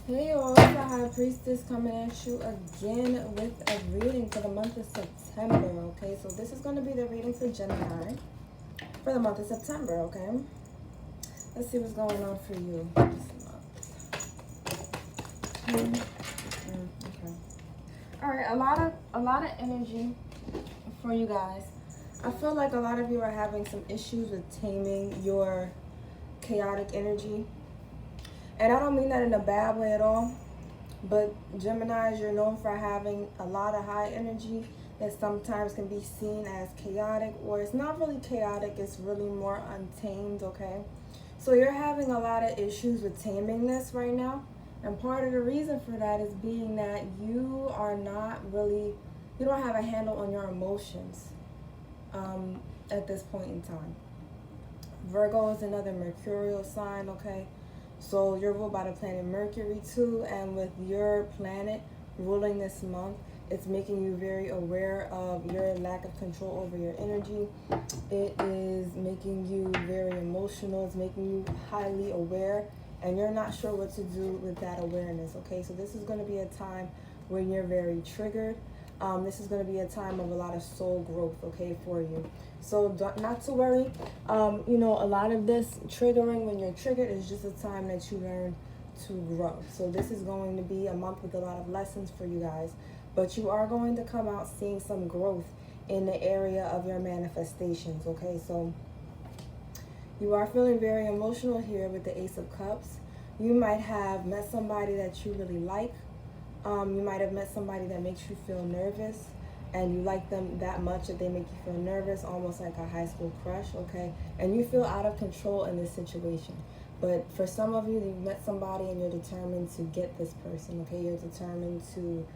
Hey all, it's the Hi-Priestess coming at you again with a reading for the month of September, okay? So this is going to be the reading for Gemini for the month of September, okay? Let's see what's going on for you this month. Okay. All right, a lot of energy for you guys. I feel like a lot of you are having some issues with taming your chaotic energy. And I don't mean that in a bad way at all. But Geminis, you're known for having a lot of high energy that sometimes can be seen as chaotic, or it's not really chaotic, it's really more untamed, okay? So you're having a lot of issues with taming this right now. And part of the reason for that is being that you don't have a handle on your emotions at this point in time. Virgo is another mercurial sign, okay? So you're ruled by the planet Mercury too, and with your planet ruling this month, it's making you very aware of your lack of control over your energy. It is making you very emotional. It's making you highly aware, and you're not sure what to do with that awareness, okay? So this is going to be a time when you're very triggered. This is going to be a time of a lot of soul growth, okay, for you. So not to worry. A lot of this triggering when you're triggered is just a time that you learn to grow. So this is going to be a month with a lot of lessons for you guys. But you are going to come out seeing some growth in the area of your manifestations, okay? So you are feeling very emotional here with the Ace of Cups. You might have met somebody that you really like. You might have met somebody that makes you feel nervous, and you like them that much that they make you feel nervous, almost like a high school crush, okay? And you feel out of control in this situation. But for some of you, you've met somebody and you're determined to get this person, okay? You're determined to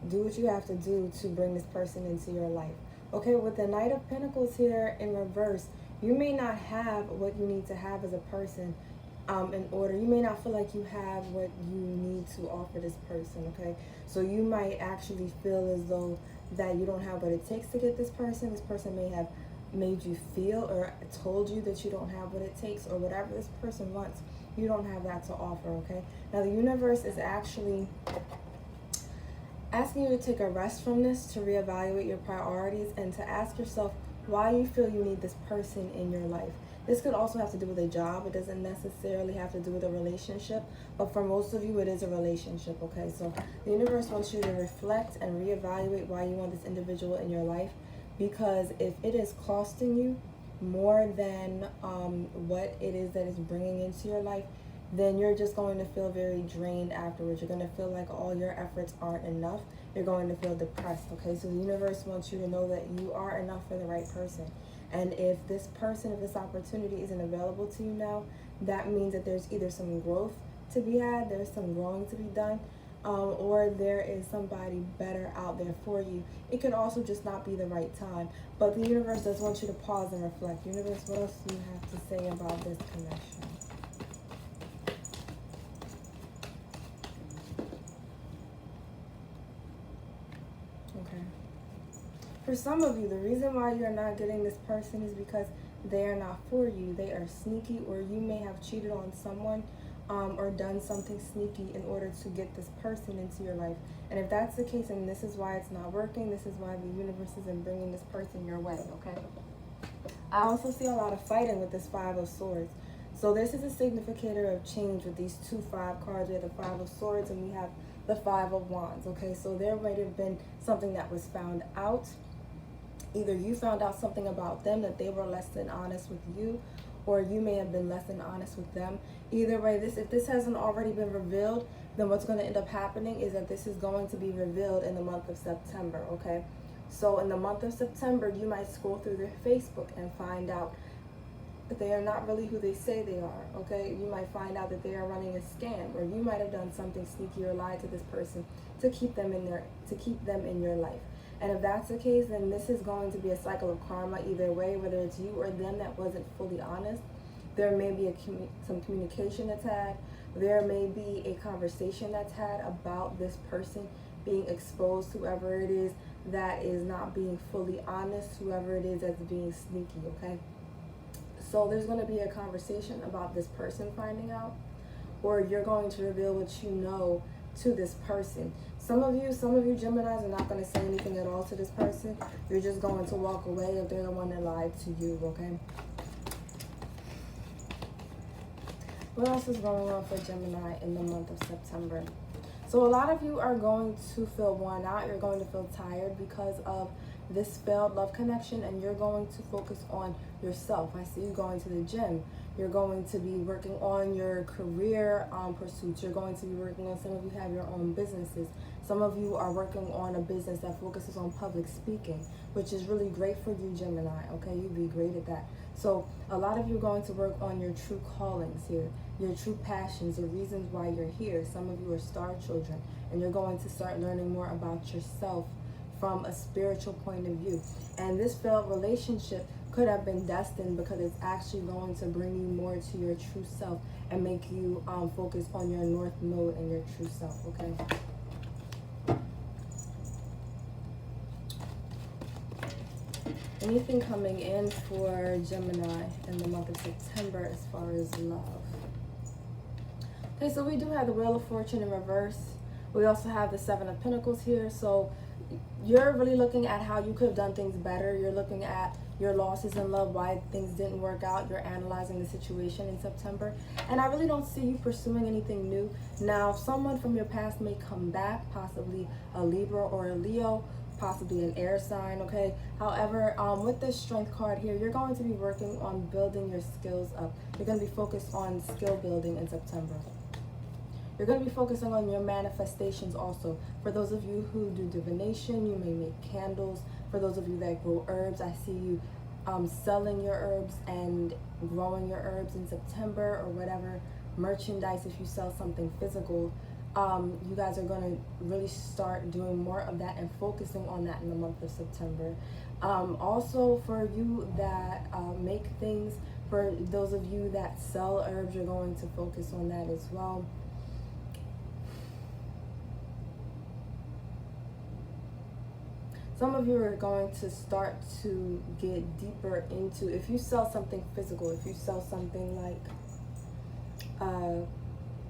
do what you have to do to bring this person into your life. Okay, with the Knight of Pentacles here in reverse, you may not have what you need to have as a person in order. You may not feel like you have what you need to offer this person, okay? So you might actually feel as though that you don't have what it takes to get this person. This person may have made you feel or told you that you don't have what it takes, or whatever this person wants, you don't have that to offer, okay? Now the universe is actually asking you to take a rest from this, to reevaluate your priorities, and to ask yourself why you feel you need this person in your life. This could also have to do with a job. It doesn't necessarily have to do with a relationship, but for most of you, it is a relationship, okay? So the universe wants you to reflect and reevaluate why you want this individual in your life, because if it is costing you more than what it is that is bringing into your life, then you're just going to feel very drained afterwards. You're going to feel like all your efforts aren't enough. You're going to feel depressed, okay? So the universe wants you to know that you are enough for the right person. And if this person, if this opportunity isn't available to you now, that means that there's either some growth to be had, there's some growing to be done, or there is somebody better out there for you. It could also just not be the right time. But the universe does want you to pause and reflect. Universe, what else do you have to say about this connection? Okay. For some of you, the reason why you're not getting this person is because they are not for you. They are sneaky, or you may have cheated on someone or done something sneaky in order to get this person into your life. And if that's the case, and this is why it's not working, this is why the universe isn't bringing this person your way, okay? I also see a lot of fighting with this Five of Swords. So this is a significator of change with these 2-5 cards. We have the Five of Swords and we have the Five of Wands, okay? So there might have been something that was found out. Either you found out something about them, that they were less than honest with you, or you may have been less than honest with them. Either way, if this hasn't already been revealed, then what's going to end up happening is that this is going to be revealed in the month of September, okay? So in the month of September, you might scroll through their Facebook and find out that they are not really who they say they are, okay? You might find out that they are running a scam, or you might have done something sneaky or lied to this person to keep them in your life. And if that's the case, then this is going to be a cycle of karma either way, whether it's you or them that wasn't fully honest. There may be some communication that's had. There may be a conversation that's had about this person being exposed, whoever it is that is not being fully honest, whoever it is that's being sneaky, okay? So there's going to be a conversation about this person finding out. or you're going to reveal what you know to this person. Some of you Geminis are not going to say anything at all to this person. You're just going to walk away if they're the one that lied to you, okay? What else is going on for Gemini in the month of September? So a lot of you are going to feel worn out. You're going to feel tired because of this failed love connection, and you're going to focus on yourself. I see you going to the gym. You're going to be working on your career pursuits. You're going to be working on, some of you have your own businesses. Some of you are working on a business that focuses on public speaking, which is really great for you, Gemini, okay? You'd be great at that. So a lot of you are going to work on your true callings here, your true passions, the reasons why you're here. Some of you are star children, and you're going to start learning more about yourself from a spiritual point of view. And this failed relationship could have been destined because it's actually going to bring you more to your true self and make you focus on your north node and your true self, okay? Anything coming in for Gemini in the month of September as far as love? Okay, so we do have the Wheel of Fortune in reverse. We also have the Seven of Pentacles here. So you're really looking at how you could have done things better. You're looking at your losses in love, why things didn't work out. You're analyzing the situation in September. And I really don't see you pursuing anything new. Now, someone from your past may come back, possibly a Libra or a Leo, possibly an air sign, okay? However, with this Strength card here, you're going to be working on building your skills up. You're going to be focused on skill building in September. You're going to be focusing on your manifestations also. For those of you who do divination, you may make candles. For those of you that grow herbs, I see you selling your herbs and growing your herbs in September, or whatever merchandise. If you sell something physical, you guys are going to really start doing more of that and focusing on that in the month of September. Also, for you that make things, for those of you that sell herbs, you're going to focus on that as well. Some of you are going to start to get deeper into, if you sell something physical, if you sell something like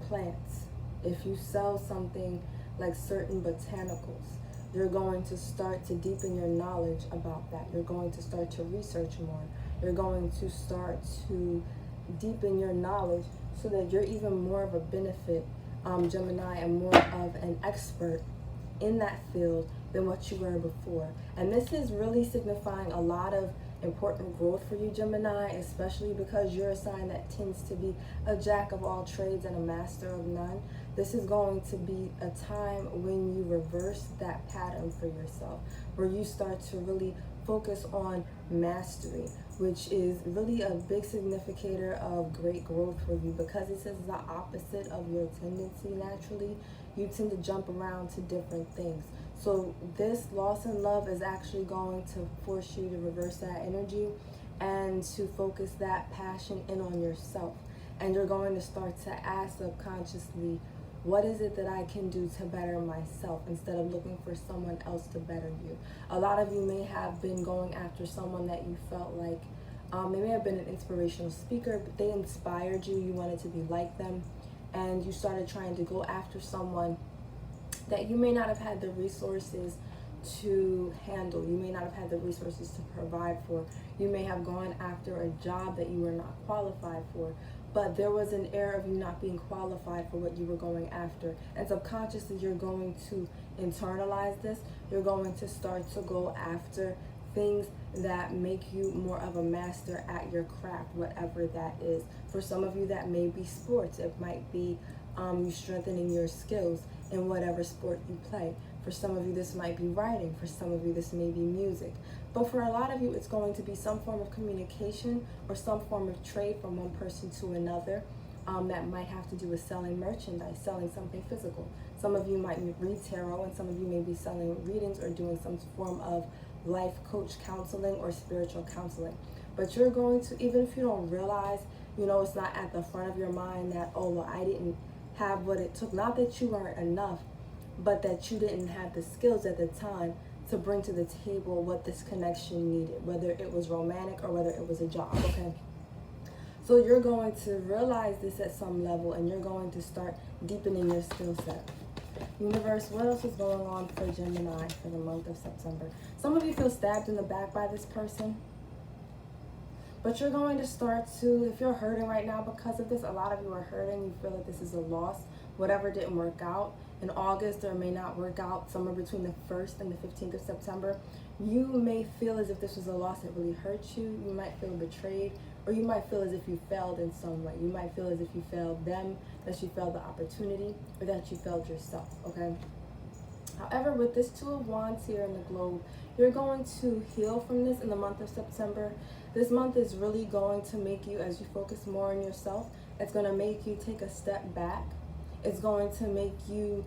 plants, if you sell something like certain botanicals, you're going to start to deepen your knowledge about that. You're going to start to research more. You're going to start to deepen your knowledge so that you're even more of a benefit, Gemini, and more of an expert in that field than what you were before. And this is really signifying a lot of important growth for you, Gemini, especially because you're a sign that tends to be a jack of all trades and a master of none. This is going to be a time when you reverse that pattern for yourself, where you start to really focus on mastery, which is really a big significator of great growth for you, because it says the opposite of your tendency. Naturally, you tend to jump around to different things. So this loss in love is actually going to force you to reverse that energy and to focus that passion in on yourself. And you're going to start to ask subconsciously, what is it that I can do to better myself, instead of looking for someone else to better you? A lot of you may have been going after someone that you felt like, they may have been an inspirational speaker, but they inspired you. You wanted to be like them, and you started trying to go after someone that you may not have had the resources to handle. You may not have had the resources to provide for. You may have gone after a job that you were not qualified for, but there was an air of you not being qualified for what you were going after. And subconsciously, you're going to internalize this. You're going to start to go after things that make you more of a master at your craft, whatever that is. For some of you, that may be sports. It might be you strengthening your skills in whatever sport you play. For some of you, this might be writing. For some of you, this may be music. But for a lot of you, it's going to be some form of communication or some form of trade from one person to another. That might have to do with selling merchandise, selling something physical. Some of you might read tarot, and some of you may be selling readings or doing some form of life coach counseling or spiritual counseling. But you're going to, even if you don't realize, it's not at the front of your mind that, oh, well, I didn't have what it took. Not that you weren't enough, but that you didn't have the skills at the time to bring to the table what this connection needed, whether it was romantic or whether it was a job, okay? So you're going to realize this at some level, and you're going to start deepening your skill set. Universe, what else is going on for Gemini for the month of September? Some of you feel stabbed in the back by this person. But you're going to start to, if you're hurting right now because of this, a lot of you are hurting. You feel like this is a loss. Whatever didn't work out in August or may not work out somewhere between the 1st and the 15th of September, you may feel as if this was a loss that really hurt you. You might feel betrayed, or you might feel as if you failed in some way. You might feel as if you failed them, that you failed the opportunity, or that you failed yourself, okay? However, with this Two of Wands here in the globe, you're going to heal from this in the month of September. This month is really going to make you, as you focus more on yourself, it's going to make you take a step back. It's going to make you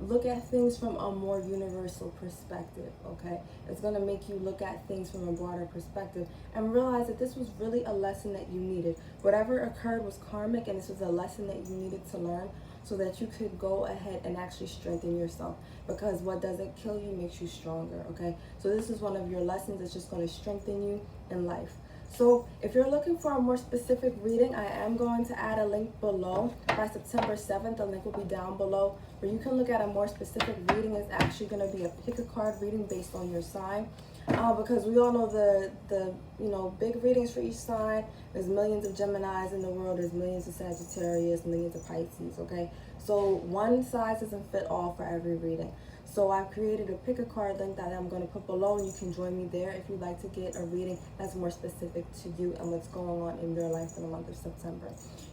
look at things from a more universal perspective, okay? It's going to make you look at things from a broader perspective and realize that this was really a lesson that you needed. Whatever occurred was karmic, and this was a lesson that you needed to learn so that you could go ahead and actually strengthen yourself, because what doesn't kill you makes you stronger, okay? So this is one of your lessons that's just going to strengthen you in life. So if you're looking for a more specific reading, I am going to add a link below. By September 7th, the link will be down below, where you can look at a more specific reading. It's actually going to be a pick a card reading based on your sign. Because we all know the big readings for each sign. There's millions of Geminis in the world. There's millions of Sagittarius, millions of Pisces, okay? So one size doesn't fit all for every reading. So I've created a pick a card link that I'm going to put below, and you can join me there if you'd like to get a reading that's more specific to you and what's going on in your life in the month of September.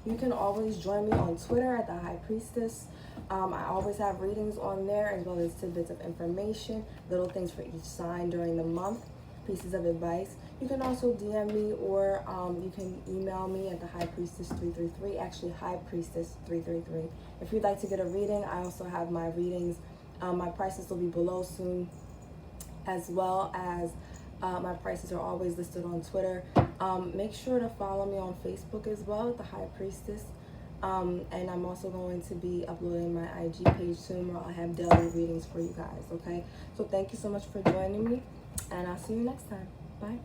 You can always join me on Twitter at the Hi-Priestess. I always have readings on there, as well as tidbits of information, little things for each sign during the month, pieces of advice. You can also DM me, or you can email me at the Hi-Priestess333, actually Hi-Priestess333. If you'd like to get a reading, I also have my readings. My prices will be below soon, as well as my prices are always listed on Twitter. Make sure to follow me on Facebook as well at the Hi-Priestess. And I'm also going to be uploading my IG page soon, where I'll have daily readings for you guys, okay? So thank you so much for joining me, and I'll see you next time. Bye.